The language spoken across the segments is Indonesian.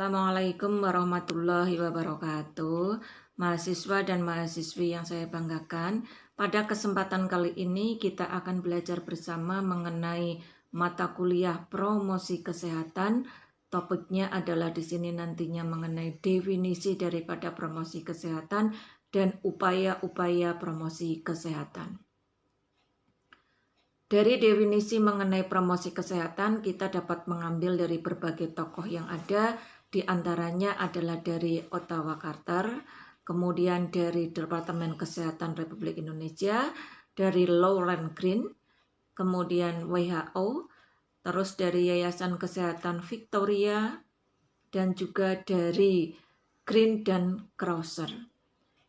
Assalamualaikum warahmatullahi wabarakatuh. Mahasiswa dan mahasiswi yang saya banggakan, pada kesempatan kali ini kita akan belajar bersama mengenai mata kuliah promosi kesehatan. Topiknya adalah di sini nantinya mengenai definisi daripada promosi kesehatan dan upaya-upaya promosi kesehatan. Dari definisi mengenai promosi kesehatan, kita dapat mengambil dari berbagai tokoh yang ada, di antaranya adalah dari Ottawa Carter, kemudian dari Departemen Kesehatan Republik Indonesia, dari Lawrence Green, kemudian WHO, terus dari Yayasan Kesehatan Victoria, dan juga dari Green dan Krauser.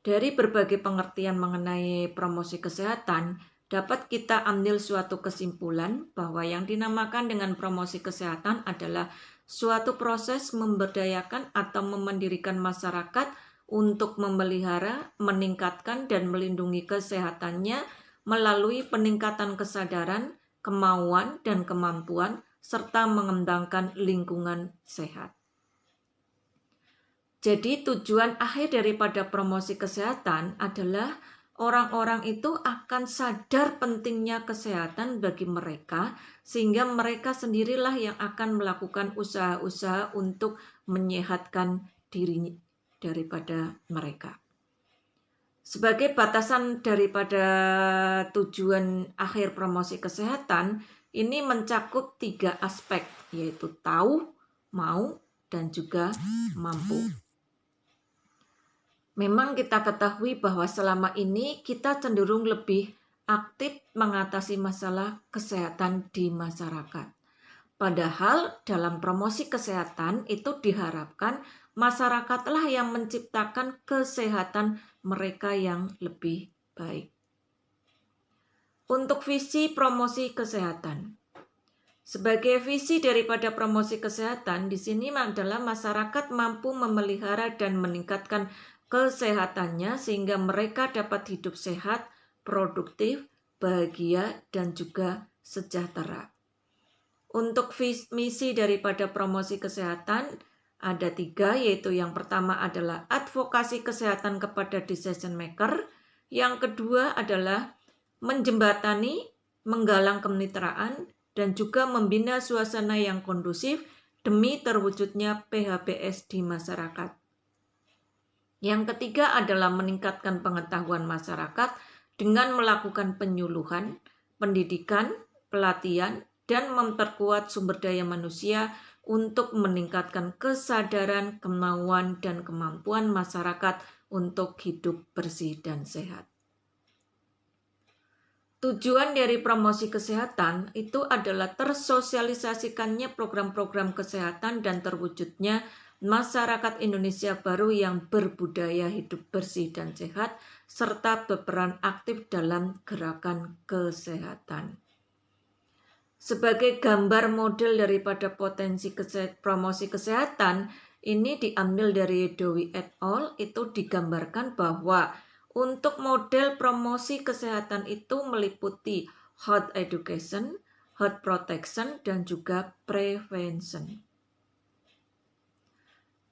Dari berbagai pengertian mengenai promosi kesehatan, dapat kita ambil suatu kesimpulan bahwa yang dinamakan dengan promosi kesehatan adalah suatu proses memberdayakan atau memendirikan masyarakat untuk memelihara, meningkatkan, dan melindungi kesehatannya melalui peningkatan kesadaran, kemauan, dan kemampuan, serta mengembangkan lingkungan sehat. Jadi tujuan akhir daripada promosi kesehatan adalah orang-orang itu akan sadar pentingnya kesehatan bagi mereka, sehingga mereka sendirilah yang akan melakukan usaha-usaha untuk menyehatkan diri daripada mereka. Sebagai batasan daripada tujuan akhir promosi kesehatan, ini mencakup 3 aspek, yaitu tahu, mau, dan juga mampu. Memang kita ketahui bahwa selama ini kita cenderung lebih aktif mengatasi masalah kesehatan di masyarakat. Padahal dalam promosi kesehatan itu diharapkan masyarakatlah yang menciptakan kesehatan mereka yang lebih baik. Untuk visi promosi kesehatan. Sebagai visi daripada promosi kesehatan, di sini adalah masyarakat mampu memelihara dan meningkatkan kesehatannya sehingga mereka dapat hidup sehat, produktif, bahagia, dan juga sejahtera. Untuk misi daripada promosi kesehatan ada 3, yaitu yang pertama adalah advokasi kesehatan kepada decision maker, yang kedua adalah menjembatani, menggalang kemitraan, dan juga membina suasana yang kondusif demi terwujudnya PHBS di masyarakat. Yang ketiga adalah meningkatkan pengetahuan masyarakat dengan melakukan penyuluhan, pendidikan, pelatihan, dan memperkuat sumber daya manusia untuk meningkatkan kesadaran, kemauan, dan kemampuan masyarakat untuk hidup bersih dan sehat. Tujuan dari promosi kesehatan itu adalah tersosialisasikannya program-program kesehatan dan terwujudnya masyarakat Indonesia baru yang berbudaya hidup bersih dan sehat, serta berperan aktif dalam gerakan kesehatan. Sebagai gambar model daripada potensi promosi kesehatan, ini diambil dari Dowie et al. Itu digambarkan bahwa untuk model promosi kesehatan itu meliputi health education, health protection, dan juga prevention.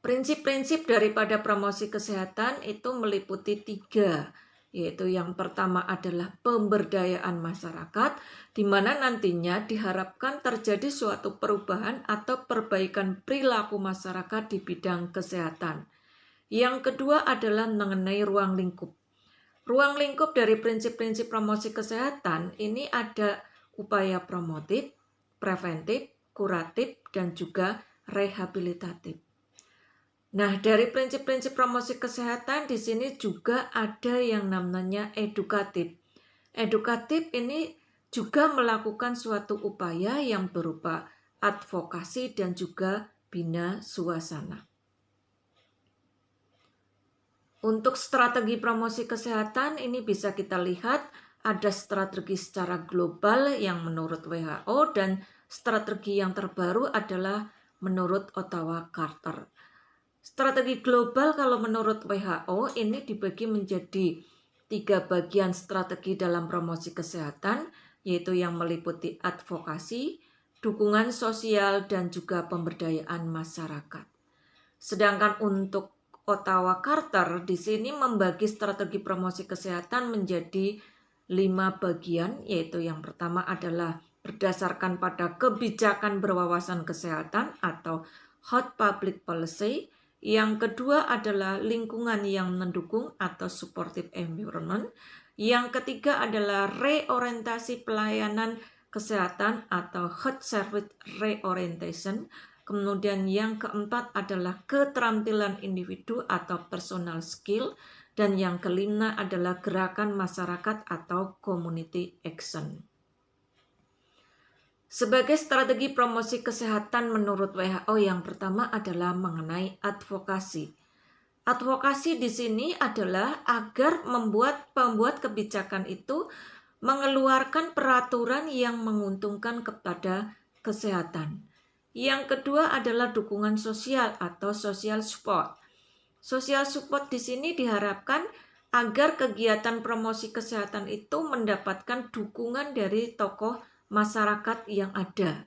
Prinsip-prinsip daripada promosi kesehatan itu meliputi 3, yaitu yang pertama adalah pemberdayaan masyarakat, di mana nantinya diharapkan terjadi suatu perubahan atau perbaikan perilaku masyarakat di bidang kesehatan. Yang kedua adalah mengenai ruang lingkup. Ruang lingkup dari prinsip-prinsip promosi kesehatan ini ada upaya promotif, preventif, kuratif, dan juga rehabilitatif. Nah, dari prinsip-prinsip promosi kesehatan di sini juga ada yang namanya edukatif. Edukatif ini juga melakukan suatu upaya yang berupa advokasi dan juga bina suasana. Untuk strategi promosi kesehatan ini bisa kita lihat ada strategi secara global yang menurut WHO dan strategi yang terbaru adalah menurut Ottawa Carter. Strategi global kalau menurut WHO ini dibagi menjadi 3 bagian strategi dalam promosi kesehatan, yaitu yang meliputi advokasi, dukungan sosial, dan juga pemberdayaan masyarakat. Sedangkan untuk Ottawa Carter di sini membagi strategi promosi kesehatan menjadi 5 bagian, yaitu yang pertama adalah berdasarkan pada kebijakan berwawasan kesehatan atau hot public policy. Yang kedua adalah lingkungan yang mendukung atau supportive environment. Yang ketiga adalah reorientasi pelayanan kesehatan atau health service reorientation. Kemudian yang keempat adalah keterampilan individu atau personal skill. Dan yang kelima adalah gerakan masyarakat atau community action. Sebagai strategi promosi kesehatan menurut WHO yang pertama adalah mengenai advokasi. Advokasi di sini adalah agar pembuat kebijakan itu mengeluarkan peraturan yang menguntungkan kepada kesehatan. Yang kedua adalah dukungan sosial atau social support. Social support di sini diharapkan agar kegiatan promosi kesehatan itu mendapatkan dukungan dari tokoh masyarakat yang ada.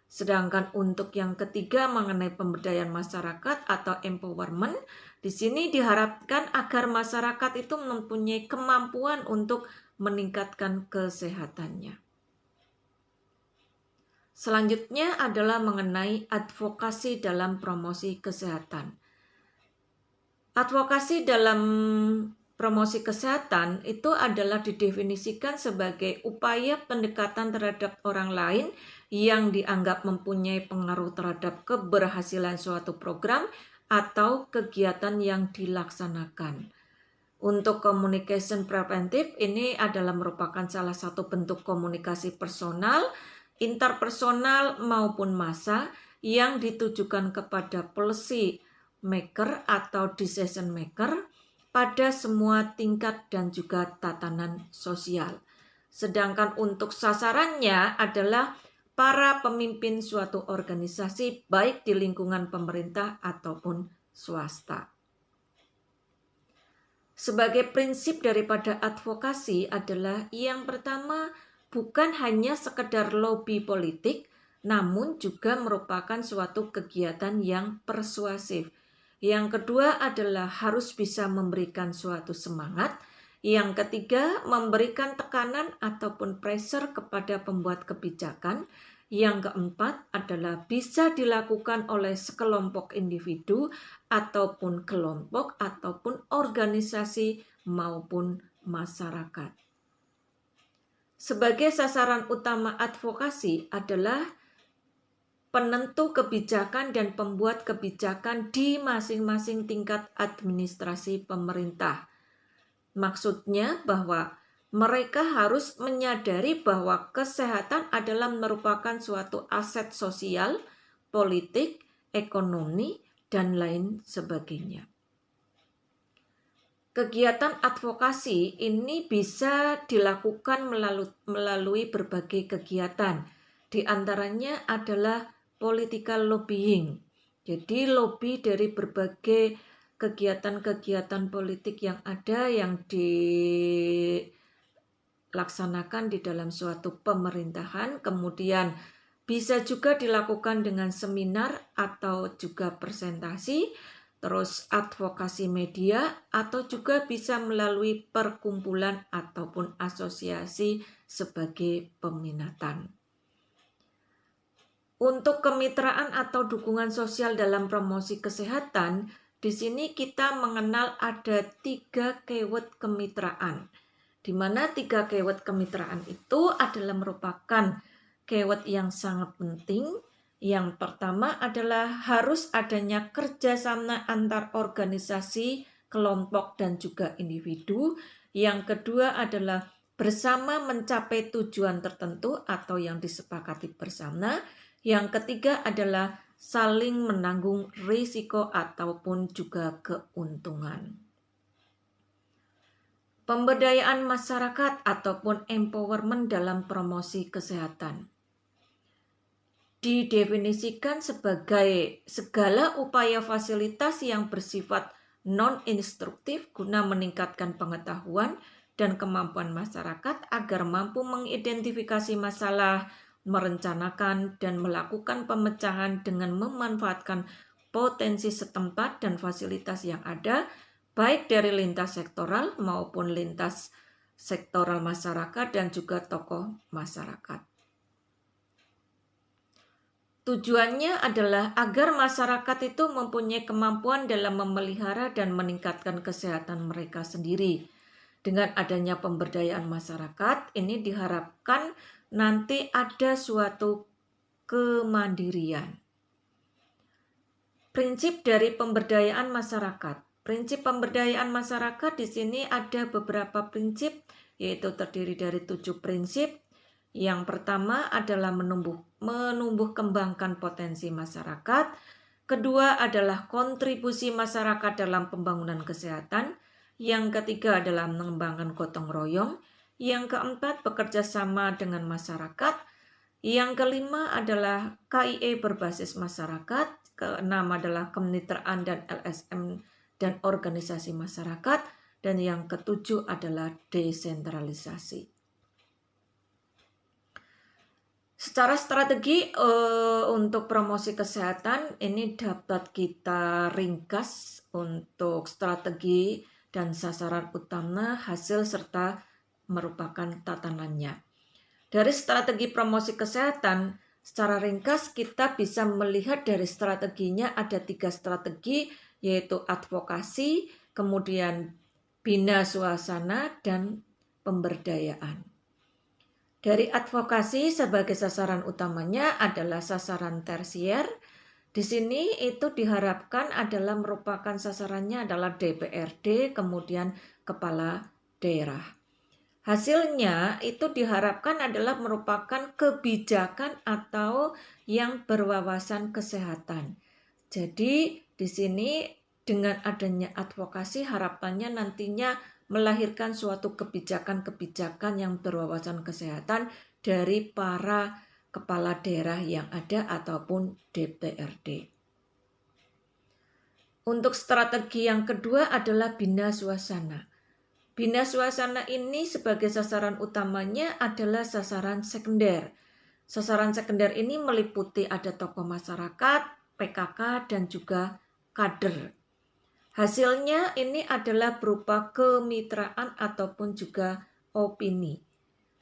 Sedangkan untuk yang ketiga mengenai pemberdayaan masyarakat atau empowerment, di sini diharapkan agar masyarakat itu mempunyai kemampuan untuk meningkatkan kesehatannya. Selanjutnya adalah mengenai advokasi dalam promosi kesehatan. Advokasi dalam promosi kesehatan itu adalah didefinisikan sebagai upaya pendekatan terhadap orang lain yang dianggap mempunyai pengaruh terhadap keberhasilan suatu program atau kegiatan yang dilaksanakan. Untuk communication preventive ini adalah merupakan salah satu bentuk komunikasi personal, interpersonal maupun massa yang ditujukan kepada policy maker atau decision maker pada semua tingkat dan juga tatanan sosial. Sedangkan untuk sasarannya adalah para pemimpin suatu organisasi baik di lingkungan pemerintah ataupun swasta. Sebagai prinsip daripada advokasi adalah yang pertama bukan hanya sekedar lobby politik, namun juga merupakan suatu kegiatan yang persuasif. Yang kedua adalah harus bisa memberikan suatu semangat. Yang ketiga, memberikan tekanan ataupun pressure kepada pembuat kebijakan. Yang keempat adalah bisa dilakukan oleh sekelompok individu ataupun kelompok ataupun organisasi maupun masyarakat. Sebagai sasaran utama advokasi adalah penentu kebijakan dan pembuat kebijakan di masing-masing tingkat administrasi pemerintah. Maksudnya bahwa mereka harus menyadari bahwa kesehatan adalah merupakan suatu aset sosial, politik, ekonomi, dan lain sebagainya. Kegiatan advokasi ini bisa dilakukan melalui berbagai kegiatan. Di antaranya adalah political lobbying. Jadi lobby dari berbagai kegiatan-kegiatan politik yang ada yang dilaksanakan di dalam suatu pemerintahan, kemudian bisa juga dilakukan dengan seminar atau juga presentasi, terus advokasi media, atau juga bisa melalui perkumpulan ataupun asosiasi sebagai peminatan. Untuk kemitraan atau dukungan sosial dalam promosi kesehatan, di sini kita mengenal ada 3 keyword kemitraan. Di mana 3 keyword kemitraan itu adalah merupakan keyword yang sangat penting. Yang pertama adalah harus adanya kerjasama antar organisasi, kelompok, dan juga individu. Yang kedua adalah bersama mencapai tujuan tertentu atau yang disepakati bersama. Yang ketiga adalah saling menanggung risiko ataupun juga keuntungan. Pemberdayaan masyarakat ataupun empowerment dalam promosi kesehatan didefinisikan sebagai segala upaya fasilitas yang bersifat non-instruktif guna meningkatkan pengetahuan dan kemampuan masyarakat agar mampu mengidentifikasi masalah, merencanakan dan melakukan pemecahan dengan memanfaatkan potensi setempat dan fasilitas yang ada, baik dari lintas sektoral maupun lintas sektoral masyarakat dan juga tokoh masyarakat. Tujuannya adalah agar masyarakat itu mempunyai kemampuan dalam memelihara dan meningkatkan kesehatan mereka sendiri. Dengan adanya pemberdayaan masyarakat, ini diharapkan nanti ada suatu kemandirian. Prinsip dari pemberdayaan masyarakat. Prinsip pemberdayaan masyarakat di sini ada beberapa prinsip, yaitu terdiri dari 7 prinsip. Yang pertama adalah menumbuh kembangkan potensi masyarakat. Kedua adalah kontribusi masyarakat dalam pembangunan kesehatan. Yang ketiga adalah mengembangkan gotong royong. Yang keempat, bekerja sama dengan masyarakat. Yang kelima adalah KIE berbasis masyarakat. Keenam adalah kemitraan dan LSM dan organisasi masyarakat. Dan yang ketujuh adalah desentralisasi. Secara strategi untuk promosi kesehatan ini dapat kita ringkas untuk strategi dan sasaran utama, hasil serta merupakan tatanannya. Dari strategi promosi kesehatan, secara ringkas kita bisa melihat dari strateginya ada 3 strategi, yaitu advokasi, kemudian bina suasana, dan pemberdayaan. Dari advokasi sebagai sasaran utamanya adalah sasaran tersier. Di sini itu diharapkan adalah merupakan sasarannya adalah DPRD, kemudian kepala daerah. Hasilnya itu diharapkan adalah merupakan kebijakan atau yang berwawasan kesehatan. Jadi di sini dengan adanya advokasi harapannya nantinya melahirkan suatu kebijakan-kebijakan yang berwawasan kesehatan dari para kepala daerah yang ada ataupun DPRD. Untuk strategi yang kedua adalah bina suasana. Bina suasana ini sebagai sasaran utamanya adalah sasaran sekunder. Sasaran sekunder ini meliputi ada tokoh masyarakat, PKK, dan juga kader. Hasilnya ini adalah berupa kemitraan ataupun juga opini.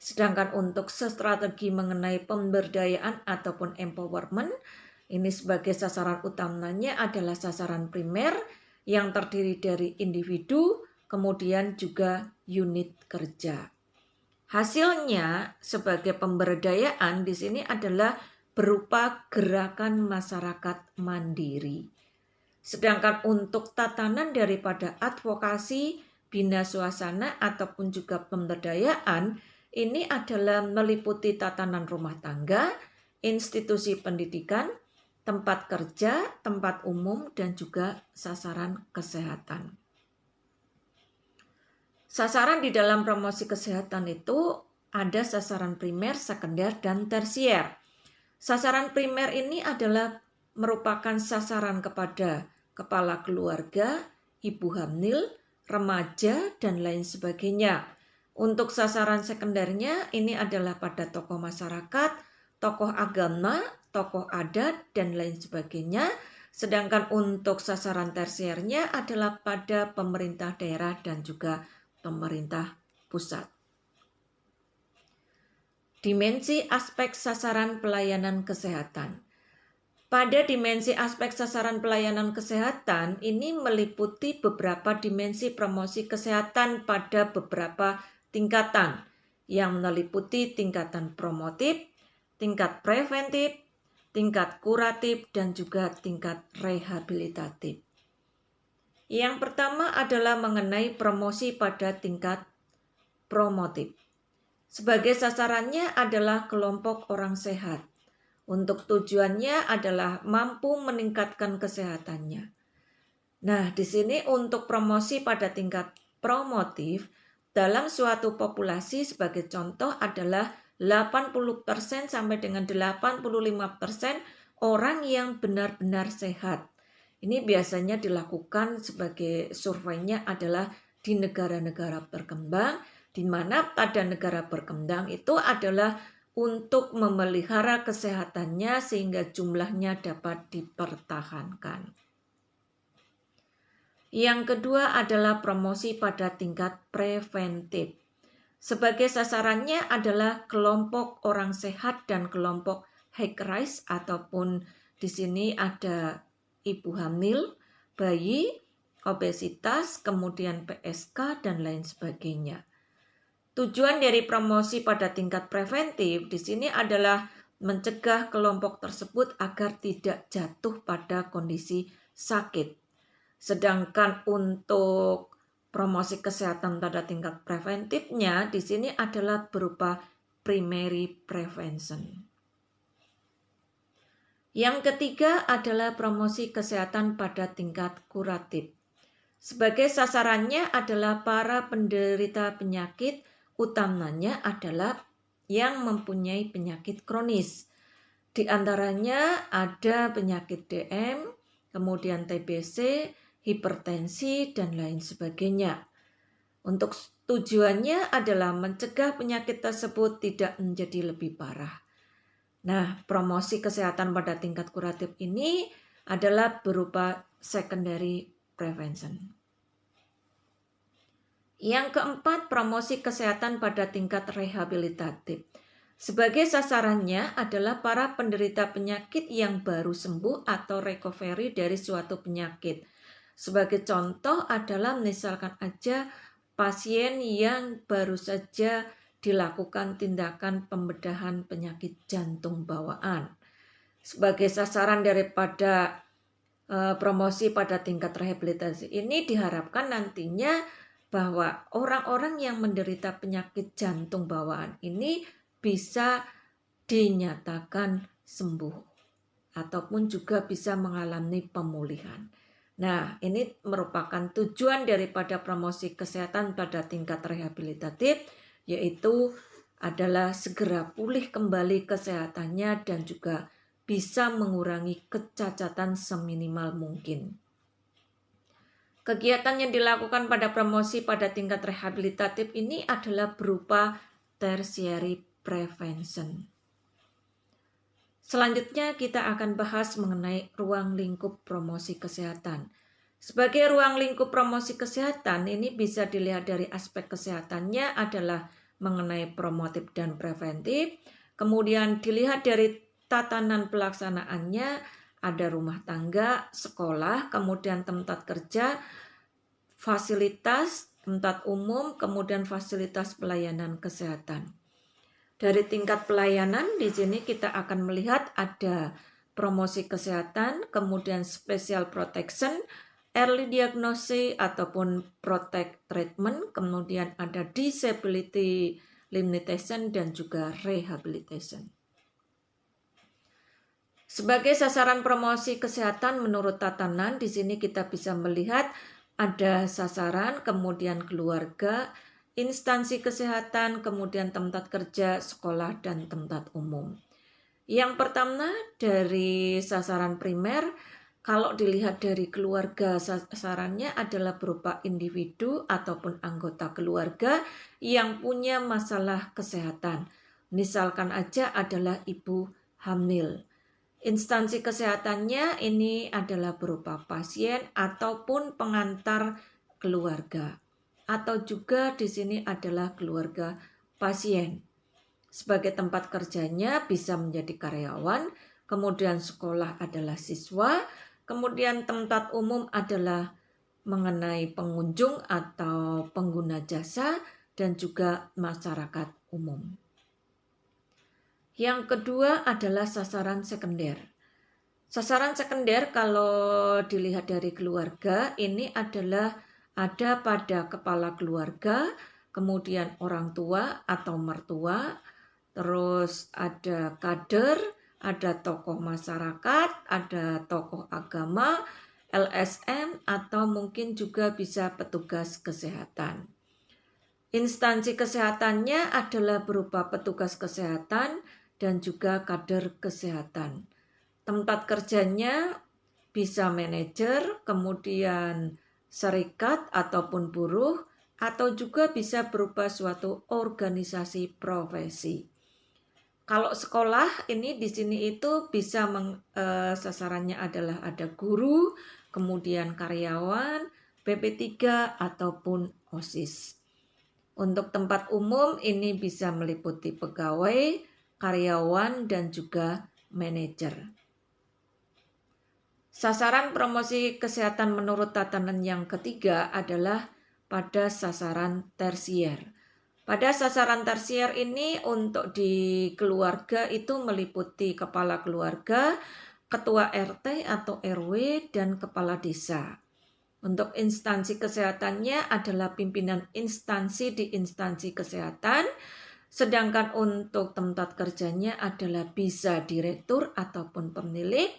Sedangkan untuk strategi mengenai pemberdayaan ataupun empowerment, ini sebagai sasaran utamanya adalah sasaran primer yang terdiri dari individu, kemudian juga unit kerja. Hasilnya sebagai pemberdayaan di sini adalah berupa gerakan masyarakat mandiri. Sedangkan untuk tatanan daripada advokasi, bina suasana ataupun juga pemberdayaan ini adalah meliputi tatanan rumah tangga, institusi pendidikan, tempat kerja, tempat umum, dan juga sasaran kesehatan. Sasaran di dalam promosi kesehatan itu ada sasaran primer, sekunder, dan tersier. Sasaran primer ini adalah merupakan sasaran kepada kepala keluarga, ibu hamil, remaja, dan lain sebagainya. Untuk sasaran sekundernya ini adalah pada tokoh masyarakat, tokoh agama, tokoh adat, dan lain sebagainya. Sedangkan untuk sasaran tersiernya adalah pada pemerintah daerah dan juga pemerintah pusat. Dimensi aspek sasaran pelayanan kesehatan. Pada dimensi aspek sasaran pelayanan kesehatan ini meliputi beberapa dimensi promosi kesehatan pada beberapa tingkatan yang meliputi tingkatan promotif, tingkat preventif, tingkat kuratif, dan juga tingkat rehabilitatif. Yang pertama adalah mengenai promosi pada tingkat promotif. Sebagai sasarannya adalah kelompok orang sehat. Untuk tujuannya adalah mampu meningkatkan kesehatannya. Nah, di sini untuk promosi pada tingkat promotif dalam suatu populasi sebagai contoh adalah 80% sampai dengan 85% orang yang benar-benar sehat. Ini biasanya dilakukan sebagai surveinya adalah di negara-negara berkembang, di mana pada negara berkembang itu adalah untuk memelihara kesehatannya sehingga jumlahnya dapat dipertahankan. Yang kedua adalah promosi pada tingkat preventif. Sebagai sasarannya adalah kelompok orang sehat dan kelompok high risk, ataupun di sini ada ibu hamil, bayi, obesitas, kemudian PSK, dan lain sebagainya. Tujuan dari promosi pada tingkat preventif di sini adalah mencegah kelompok tersebut agar tidak jatuh pada kondisi sakit. Sedangkan untuk promosi kesehatan pada tingkat preventifnya di sini adalah berupa primary prevention. Yang ketiga adalah promosi kesehatan pada tingkat kuratif. Sebagai sasarannya adalah para penderita penyakit, utamanya adalah yang mempunyai penyakit kronis. Di antaranya ada penyakit DM, kemudian TBC, hipertensi, dan lain sebagainya. Untuk tujuannya adalah mencegah penyakit tersebut tidak menjadi lebih parah. Nah, promosi kesehatan pada tingkat kuratif ini adalah berupa secondary prevention. Yang keempat, promosi kesehatan pada tingkat rehabilitatif. Sebagai sasarannya adalah para penderita penyakit yang baru sembuh atau recovery dari suatu penyakit. Sebagai contoh adalah misalkan aja pasien yang baru saja dilakukan tindakan pembedahan penyakit jantung bawaan. Sebagai sasaran daripada promosi pada tingkat rehabilitasi ini diharapkan nantinya bahwa orang-orang yang menderita penyakit jantung bawaan ini bisa dinyatakan sembuh ataupun juga bisa mengalami pemulihan. Nah, ini merupakan tujuan daripada promosi kesehatan pada tingkat rehabilitatif, yaitu adalah segera pulih kembali kesehatannya dan juga bisa mengurangi kecacatan seminimal mungkin. Kegiatan yang dilakukan pada promosi pada tingkat rehabilitatif ini adalah berupa tertiary prevention. Selanjutnya kita akan bahas mengenai ruang lingkup promosi kesehatan. Sebagai ruang lingkup promosi kesehatan ini bisa dilihat dari aspek kesehatannya adalah mengenai promotif dan preventif. Kemudian dilihat dari tatanan pelaksanaannya ada rumah tangga, sekolah, kemudian tempat kerja, fasilitas, tempat umum, kemudian fasilitas pelayanan kesehatan. Dari tingkat pelayanan di sini kita akan melihat ada promosi kesehatan, kemudian special protection, early diagnosis ataupun protect treatment, kemudian ada disability limitation dan juga rehabilitation. Sebagai sasaran promosi kesehatan menurut tatanan di sini kita bisa melihat ada sasaran, kemudian keluarga, instansi kesehatan, kemudian tempat kerja, sekolah, dan tempat umum. Yang pertama dari sasaran primer, kalau dilihat dari keluarga, sasarannya adalah berupa individu ataupun anggota keluarga yang punya masalah kesehatan. Misalkan aja adalah ibu hamil. Instansi kesehatannya ini adalah berupa pasien ataupun pengantar keluarga. Atau juga di sini adalah keluarga pasien. Sebagai tempat kerjanya bisa menjadi karyawan, kemudian sekolah adalah siswa, kemudian tempat umum adalah mengenai pengunjung atau pengguna jasa dan juga masyarakat umum. Yang kedua adalah sasaran sekunder. Sasaran sekunder kalau dilihat dari keluarga ini adalah ada pada kepala keluarga, kemudian orang tua atau mertua, terus ada kader, ada tokoh masyarakat, ada tokoh agama, LSM, atau mungkin juga bisa petugas kesehatan. Instansi kesehatannya adalah berupa petugas kesehatan dan juga kader kesehatan. Tempat kerjanya bisa manajer, kemudian serikat ataupun buruh, atau juga bisa berupa suatu organisasi profesi. Kalau sekolah ini di sini itu bisa sasarannya adalah ada guru, kemudian karyawan, PP3 ataupun OSIS. Untuk tempat umum ini bisa meliputi pegawai, karyawan, dan juga manajer. Sasaran promosi kesehatan menurut tatanan yang ketiga adalah pada sasaran tersier. Pada sasaran tersier ini untuk di keluarga itu meliputi kepala keluarga, ketua RT atau RW, dan kepala desa. Untuk instansi kesehatannya adalah pimpinan instansi di instansi kesehatan, sedangkan untuk tempat kerjanya adalah bisa direktur ataupun pemilik.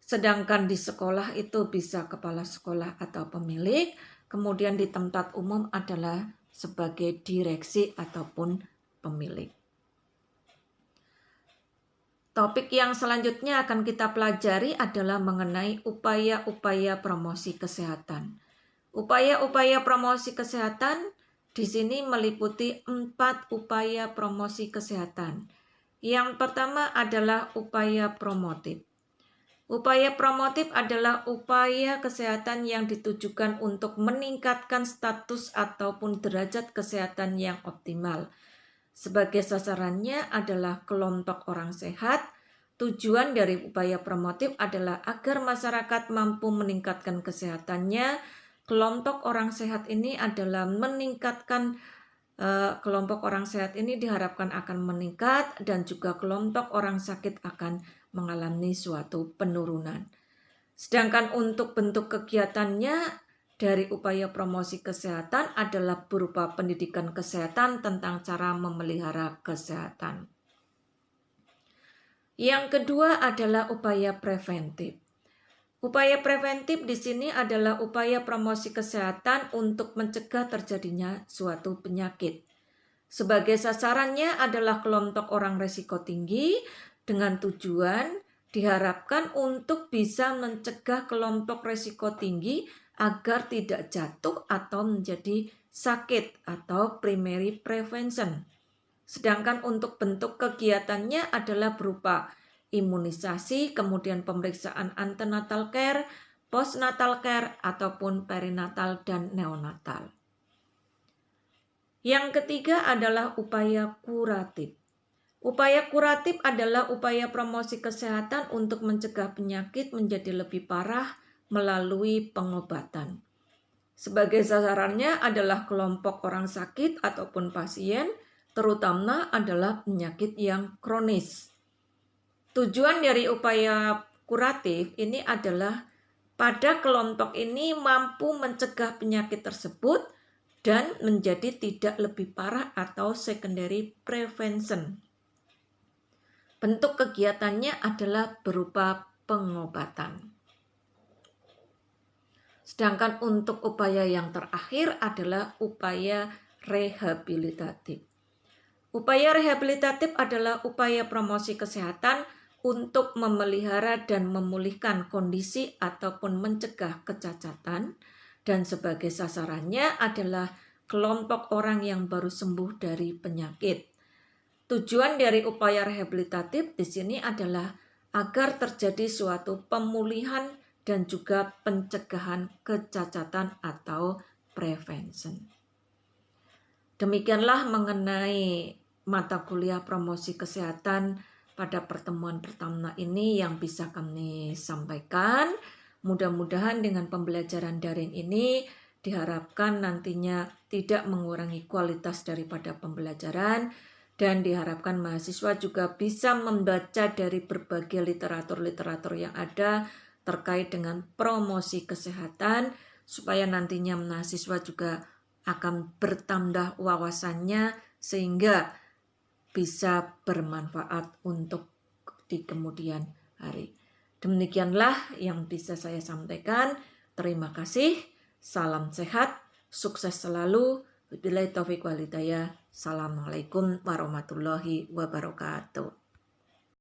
Sedangkan di sekolah itu bisa kepala sekolah atau pemilik, kemudian di tempat umum adalah sebagai direksi ataupun pemilik. Topik yang selanjutnya akan kita pelajari adalah mengenai upaya-upaya promosi kesehatan. Upaya-upaya promosi kesehatan di sini meliputi 4 upaya promosi kesehatan. Yang pertama adalah upaya promotif. Upaya promotif adalah upaya kesehatan yang ditujukan untuk meningkatkan status ataupun derajat kesehatan yang optimal. Sebagai sasarannya adalah kelompok orang sehat. Tujuan dari upaya promotif adalah agar masyarakat mampu meningkatkan kesehatannya. Kelompok orang sehat ini adalah meningkatkan kelompok orang sehat ini diharapkan akan meningkat dan juga kelompok orang sakit akan mengalami suatu penurunan. Sedangkan untuk bentuk kegiatannya dari upaya promosi kesehatan adalah berupa pendidikan kesehatan tentang cara memelihara kesehatan. Yang kedua adalah upaya preventif. Upaya preventif di sini adalah upaya promosi kesehatan untuk mencegah terjadinya suatu penyakit. Sebagai sasarannya adalah kelompok orang risiko tinggi dengan tujuan diharapkan untuk bisa mencegah kelompok risiko tinggi agar tidak jatuh atau menjadi sakit atau primary prevention. Sedangkan untuk bentuk kegiatannya adalah berupa imunisasi, kemudian pemeriksaan antenatal care, postnatal care, ataupun perinatal dan neonatal. Yang ketiga adalah upaya kuratif. Upaya kuratif adalah upaya promosi kesehatan untuk mencegah penyakit menjadi lebih parah melalui pengobatan. Sebagai sasarannya adalah kelompok orang sakit ataupun pasien, terutama adalah penyakit yang kronis. Tujuan dari upaya kuratif ini adalah pada kelompok ini mampu mencegah penyakit tersebut dan menjadi tidak lebih parah atau secondary prevention. Bentuk kegiatannya adalah berupa pengobatan. Sedangkan untuk upaya yang terakhir adalah upaya rehabilitatif. Upaya rehabilitatif adalah upaya promosi kesehatan untuk memelihara dan memulihkan kondisi ataupun mencegah kecacatan, dan sebagai sasarannya adalah kelompok orang yang baru sembuh dari penyakit. Tujuan dari upaya rehabilitatif di sini adalah agar terjadi suatu pemulihan dan juga pencegahan kecacatan atau prevention. Demikianlah mengenai mata kuliah promosi kesehatan pada pertemuan pertama ini yang bisa kami sampaikan. Mudah-mudahan dengan pembelajaran daring ini diharapkan nantinya tidak mengurangi kualitas daripada pembelajaran, dan diharapkan mahasiswa juga bisa membaca dari berbagai literatur-literatur yang ada terkait dengan promosi kesehatan, supaya nantinya mahasiswa juga akan bertambah wawasannya sehingga bisa bermanfaat untuk di kemudian hari. Demikianlah yang bisa saya sampaikan. Terima kasih. Salam sehat, sukses selalu. Wabillahi taufiq wal hidayah. Assalamualaikum warahmatullahi wabarakatuh.